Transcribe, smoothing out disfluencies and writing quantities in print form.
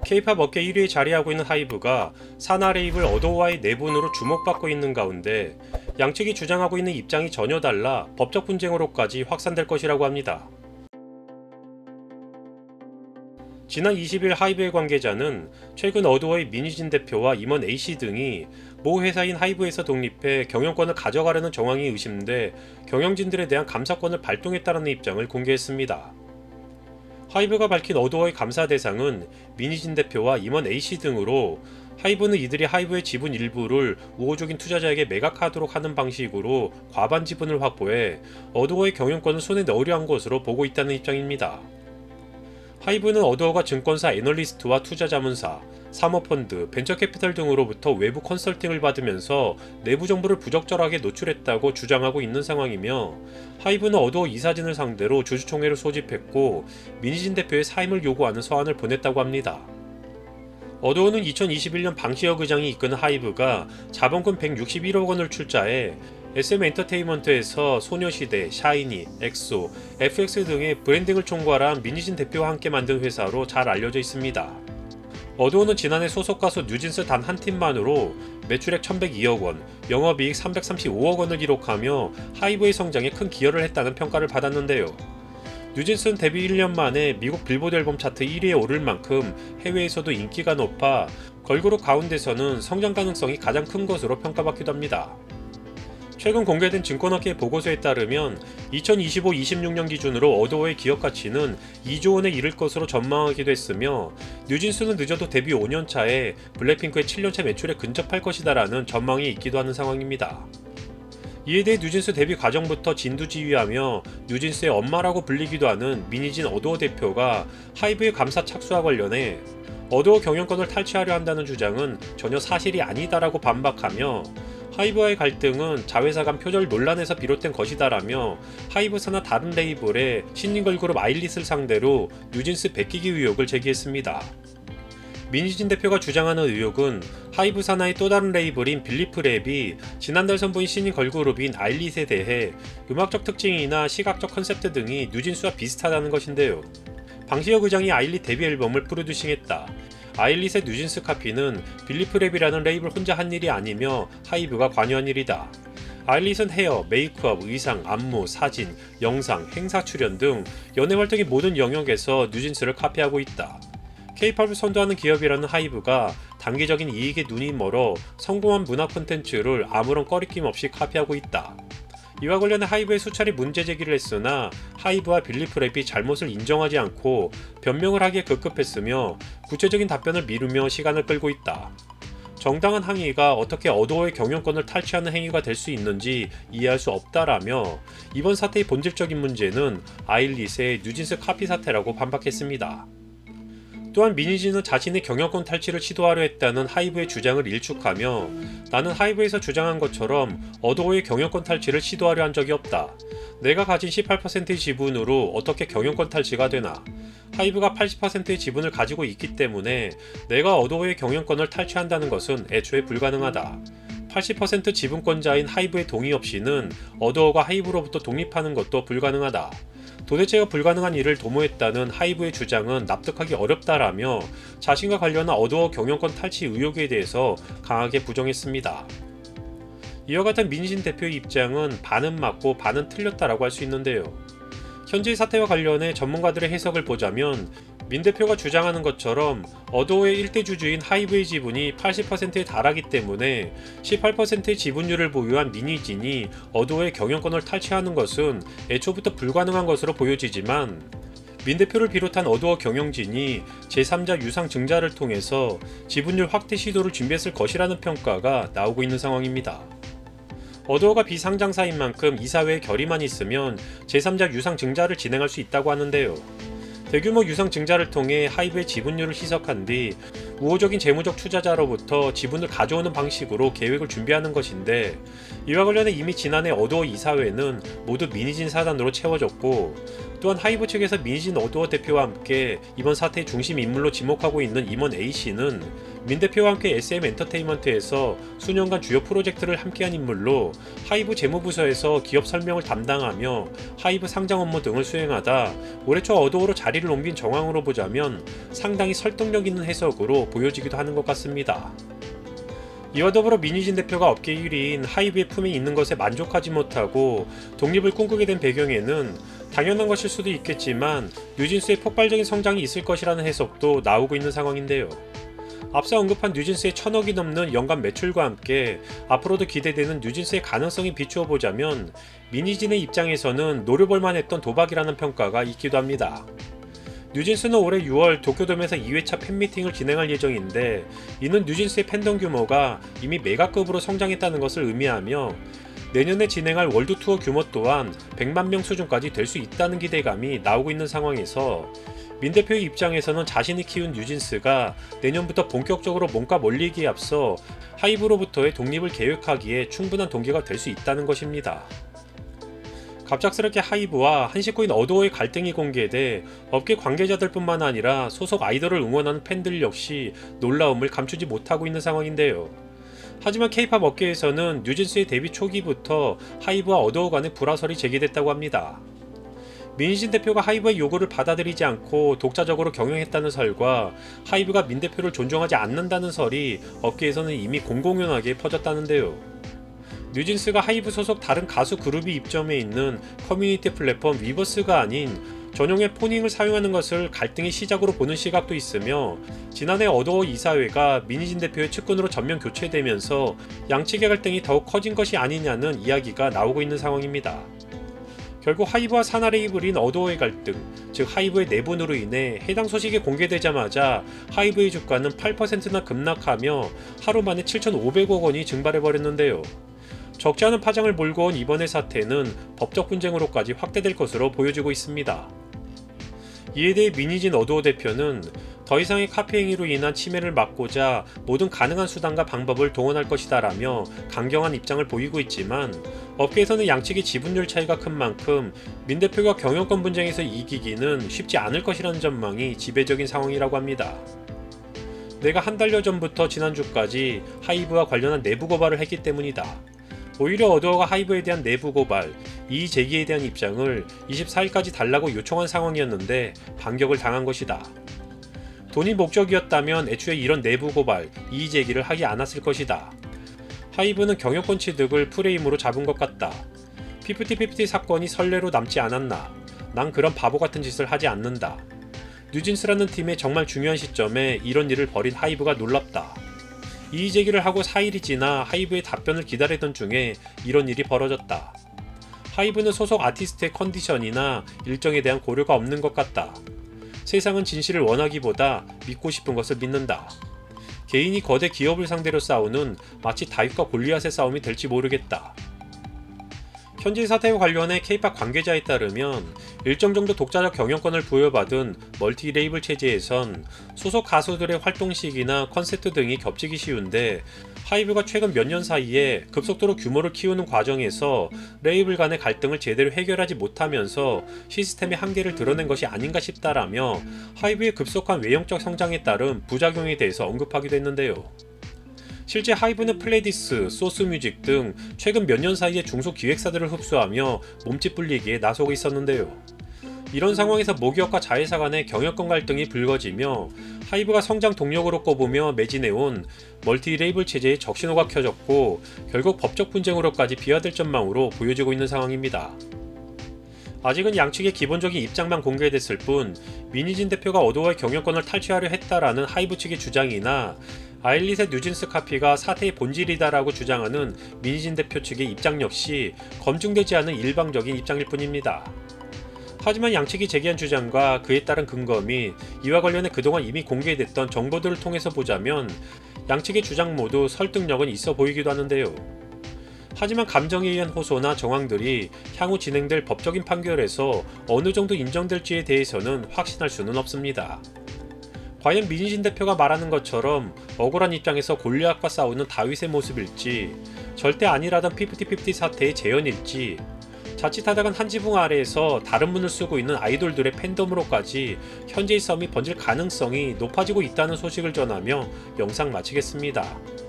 K-팝 업계 1위에 자리하고 있는 하이브가 산하 레이블 어도어와의 내분으로 주목받고 있는 가운데 양측이 주장하고 있는 입장이 전혀 달라 법적 분쟁으로까지 확산될 것이라고 합니다. 지난 20일 하이브의 관계자는 최근 어도어의 민희진 대표와 임원 A씨 등이 모 회사인 하이브에서 독립해 경영권을 가져가려는 정황이 의심돼 경영진들에 대한 감사권을 발동했다는 입장을 공개했습니다. 하이브가 밝힌 어도어의 감사 대상은 민희진 대표와 임원 A씨 등으로 하이브는 이들이 하이브의 지분 일부를 우호적인 투자자에게 매각하도록 하는 방식으로 과반 지분을 확보해 어도어의 경영권을 손에 넣으려 한 것으로 보고 있다는 입장입니다. 하이브는 어도어가 증권사 애널리스트와 투자자문사, 사모펀드, 벤처캐피털 등으로부터 외부 컨설팅을 받으면서 내부 정보를 부적절하게 노출했다고 주장하고 있는 상황이며, 하이브는 어도어 이사진을 상대로 주주총회를 소집했고 민희진 대표의 사임을 요구하는 서한을 보냈다고 합니다. 어도어는 2021년 방시혁 의장이 이끄는 하이브가 자본금 161억 원을 출자해 SM엔터테인먼트에서 소녀시대, 샤이니, 엑소, FX 등의 브랜딩을 총괄한 민희진 대표와 함께 만든 회사로 잘 알려져 있습니다. 어도어는 지난해 소속 가수 뉴진스 단 한 팀만으로 매출액 1102억 원, 영업이익 335억 원을 기록하며 하이브의 성장에 큰 기여를 했다는 평가를 받았는데요. 뉴진스는 데뷔 1년 만에 미국 빌보드 앨범 차트 1위에 오를 만큼 해외에서도 인기가 높아 걸그룹 가운데서는 성장 가능성이 가장 큰 것으로 평가받기도 합니다. 최근 공개된 증권업계 보고서에 따르면 2025-26년 기준으로 어도어의 기업 가치는 2조 원에 이를 것으로 전망하기도 했으며, 뉴진스는 늦어도 데뷔 5년 차에 블랙핑크의 7년차 매출에 근접할 것이다라는 전망이 있기도 하는 상황입니다. 이에 대해 뉴진스 데뷔 과정부터 진두지휘하며 뉴진스의 엄마라고 불리기도 하는 민희진 어도어 대표가 하이브의 감사 착수와 관련해 어도어 경영권을 탈취하려 한다는 주장은 전혀 사실이 아니다라고 반박하며, 하이브와의 갈등은 자회사 간 표절 논란에서 비롯된 것이다라며 하이브 산하 다른 레이블의 신인 걸그룹 아일릿을 상대로 뉴진스 베끼기 의혹을 제기했습니다. 민희진 대표가 주장하는 의혹은 하이브 산하의 또 다른 레이블인 빌리프랩이 지난달 선보인 신인 걸그룹인 아일릿에 대해 음악적 특징이나 시각적 컨셉트 등이 뉴진스와 비슷하다는 것인데요. 방시혁 의장이 아일릿 데뷔 앨범을 프로듀싱했다. 아일릿의 뉴진스 카피는 빌리프랩이라는 레이블 혼자 한 일이 아니며 하이브가 관여한 일이다. 아일릿은 헤어, 메이크업, 의상, 안무, 사진, 영상, 행사 출연 등 연예 활동의 모든 영역에서 뉴진스를 카피하고 있다. K-팝을 선도하는 기업이라는 하이브가 단기적인 이익에 눈이 멀어 성공한 문화 콘텐츠를 아무런 꺼리낌 없이 카피하고 있다. 이와 관련해 하이브의 수차례 문제 제기를 했으나 하이브와 빌리프랩이 잘못을 인정하지 않고 변명을 하기에 급급했으며 구체적인 답변을 미루며 시간을 끌고 있다. 정당한 항의가 어떻게 어도어의 경영권을 탈취하는 행위가 될 수 있는지 이해할 수 없다라며 이번 사태의 본질적인 문제는 아일릿의 뉴진스 카피 사태라고 반박했습니다. 또한 민희진은 자신의 경영권 탈취를 시도하려 했다는 하이브의 주장을 일축하며, 나는 하이브에서 주장한 것처럼 어도어의 경영권 탈취를 시도하려 한 적이 없다. 내가 가진 18%의 지분으로 어떻게 경영권 탈취가 되나. 하이브가 80%의 지분을 가지고 있기 때문에 내가 어도어의 경영권을 탈취한다는 것은 애초에 불가능하다. 80% 지분권자인 하이브의 동의 없이는 어도어가 하이브로부터 독립하는 것도 불가능하다. 도대체가 불가능한 일을 도모했다는 하이브의 주장은 납득하기 어렵다라며 자신과 관련한 어도어 경영권 탈취 의혹에 대해서 강하게 부정했습니다. 이와 같은 민희진 대표의 입장은 반은 맞고 반은 틀렸다라고 할 수 있는데요. 현재 사태와 관련해 전문가들의 해석을 보자면, 민 대표가 주장하는 것처럼 어도어의 일대 주주인 하이브의 지분이 80%에 달하기 때문에 18%의 지분율을 보유한 민희진이 어도어의 경영권을 탈취하는 것은 애초부터 불가능한 것으로 보여지지만, 민 대표를 비롯한 어도어 경영진이 제3자 유상 증자를 통해서 지분율 확대 시도를 준비했을 것이라는 평가가 나오고 있는 상황입니다. 어도어가 비상장사인 만큼 이사회의 결의만 있으면 제3자 유상 증자를 진행할 수 있다고 하는데요. 대규모 유상 증자를 통해 하이브의 지분율을 희석한 뒤 우호적인 재무적 투자자로부터 지분을 가져오는 방식으로 계획을 준비하는 것인데, 이와 관련해 이미 지난해 어도어 이사회는 모두 민희진 사단으로 채워졌고, 또한 하이브 측에서 민희진 어두어 대표와 함께 이번 사태의 중심 인물로 지목하고 있는 임원 A씨는 민 대표와 함께 SM 엔터테인먼트에서 수년간 주요 프로젝트를 함께한 인물로 하이브 재무부서에서 기업 설명을 담당하며 하이브 상장 업무 등을 수행하다 올해 초 어도어로 자리를 옮긴 정황으로 보자면 상당히 설득력 있는 해석으로 보여지기도 하는 것 같습니다. 이와 더불어 민희진 대표가 업계 1위인 하이브의 품에 있는 것에 만족하지 못하고 독립을 꿈꾸게 된 배경에는 당연한 것일 수도 있겠지만 뉴진스의 폭발적인 성장이 있을 것이라는 해석도 나오고 있는 상황인데요. 앞서 언급한 뉴진스의 1000억이 넘는 연간 매출과 함께 앞으로도 기대되는 뉴진스의 가능성이 비추어 보자면 민희진의 입장에서는 노려볼만 했던 도박이라는 평가가 있기도 합니다. 뉴진스는 올해 6월 도쿄돔에서 2회차 팬미팅을 진행할 예정인데 이는 뉴진스의 팬덤 규모가 이미 메가급으로 성장했다는 것을 의미하며 내년에 진행할 월드투어 규모 또한 100만 명 수준까지 될 수 있다는 기대감이 나오고 있는 상황에서 민 대표의 입장에서는 자신이 키운 뉴진스가 내년부터 본격적으로 몸과 몰리기에 앞서 하이브로부터의 독립을 계획하기에 충분한 동기가 될 수 있다는 것입니다. 갑작스럽게 하이브와 한식코인 어도어의 갈등이 공개돼 업계 관계자들뿐만 아니라 소속 아이돌을 응원하는 팬들 역시 놀라움을 감추지 못하고 있는 상황인데요. 하지만 K-팝 업계에서는 뉴진스의 데뷔 초기부터 하이브와 어도어 간의 불화설이 제기됐다고 합니다. 민희진 대표가 하이브의 요구를 받아들이지 않고 독자적으로 경영했다는 설과 하이브가 민 대표를 존중하지 않는다는 설이 업계에서는 이미 공공연하게 퍼졌다는데요. 뉴진스가 하이브 소속 다른 가수 그룹이 입점해 있는 커뮤니티 플랫폼 위버스가 아닌 전용의 포닝을 사용하는 것을 갈등의 시작으로 보는 시각도 있으며 지난해 어도어 이사회가 민희진 대표의 측근으로 전면 교체되면서 양측의 갈등이 더욱 커진 것이 아니냐는 이야기가 나오고 있는 상황입니다. 결국 하이브와 산하 레이블인 어도어의 갈등, 즉 하이브의 내분으로 인해 해당 소식이 공개되자마자 하이브의 주가는 8%나 급락하며 하루 만에 7,500억 원이 증발해버렸는데요. 적지 않은 파장을 몰고 온 이번의 사태는 법적 분쟁으로까지 확대될 것으로 보여지고 있습니다. 이에 대해 민희진 어도어 대표는 더 이상의 카피 행위로 인한 침해를 막고자 모든 가능한 수단과 방법을 동원할 것이다 라며 강경한 입장을 보이고 있지만 업계에서는 양측의 지분율 차이가 큰 만큼 민 대표가 경영권 분쟁에서 이기기는 쉽지 않을 것이라는 전망이 지배적인 상황이라고 합니다. 내가 한 달여 전부터 지난주까지 하이브와 관련한 내부 고발을 했기 때문이다. 오히려 어도어가 하이브에 대한 내부 고발, 이의 제기에 대한 입장을 24일까지 달라고 요청한 상황이었는데 반격을 당한 것이다. 돈이 목적이었다면 애초에 이런 내부 고발, 이의 제기를 하지 않았을 것이다. 하이브는 경영권 취득을 프레임으로 잡은 것 같다. 피프티피프티 사건이 선례로 남지 않았나. 난 그런 바보 같은 짓을 하지 않는다. 뉴진스라는 팀의 정말 중요한 시점에 이런 일을 벌인 하이브가 놀랍다. 이의 제기를 하고 4일이 지나 하이브의 답변을 기다리던 중에 이런 일이 벌어졌다. 하이브는 소속 아티스트의 컨디션이나 일정에 대한 고려가 없는 것 같다. 세상은 진실을 원하기보다 믿고 싶은 것을 믿는다. 개인이 거대 기업을 상대로 싸우는 마치 다윗과 골리앗의 싸움이 될지 모르겠다. 현재 사태와 관련해 K-팝 관계자에 따르면 일정 정도 독자적 경영권을 부여받은 멀티 레이블 체제에선 소속 가수들의 활동 시기나 컨셉트 등이 겹치기 쉬운데 하이브가 최근 몇 년 사이에 급속도로 규모를 키우는 과정에서 레이블 간의 갈등을 제대로 해결하지 못하면서 시스템의 한계를 드러낸 것이 아닌가 싶다라며 하이브의 급속한 외형적 성장에 따른 부작용에 대해서 언급하기도 했는데요. 실제 하이브는 플레디스, 소스뮤직 등 최근 몇 년 사이에 중소기획사들을 흡수하며 몸집 불리기에 나서고 있었는데요. 이런 상황에서 모기업과 자회사 간의 경영권 갈등이 불거지며 하이브가 성장 동력으로 꼽으며 매진해온 멀티 레이블 체제의 적신호가 켜졌고 결국 법적 분쟁으로까지 비화될 전망으로 보여지고 있는 상황입니다. 아직은 양측의 기본적인 입장만 공개됐을 뿐 민희진 대표가 어도어의 경영권을 탈취하려 했다라는 하이브 측의 주장이나 아일릿의 뉴진스 카피가 사태의 본질이다라고 주장하는 민희진 대표 측의 입장 역시 검증되지 않은 일방적인 입장일 뿐입니다. 하지만 양측이 제기한 주장과 그에 따른 근거 및 이와 관련해 그동안 이미 공개됐던 정보들을 통해서 보자면 양측의 주장 모두 설득력은 있어 보이기도 하는데요. 하지만 감정에 의한 호소나 정황들이 향후 진행될 법적인 판결에서 어느 정도 인정될지에 대해서는 확신할 수는 없습니다. 과연 민희진 대표가 말하는 것처럼 억울한 입장에서 골리앗과 싸우는 다윗의 모습일지, 절대 아니라던 피프티피프티 사태의 재현일지, 자칫하다간 한 지붕 아래에서 다른 문을 쓰고 있는 아이돌들의 팬덤으로까지 현재의 싸움이 번질 가능성이 높아지고 있다는 소식을 전하며 영상 마치겠습니다.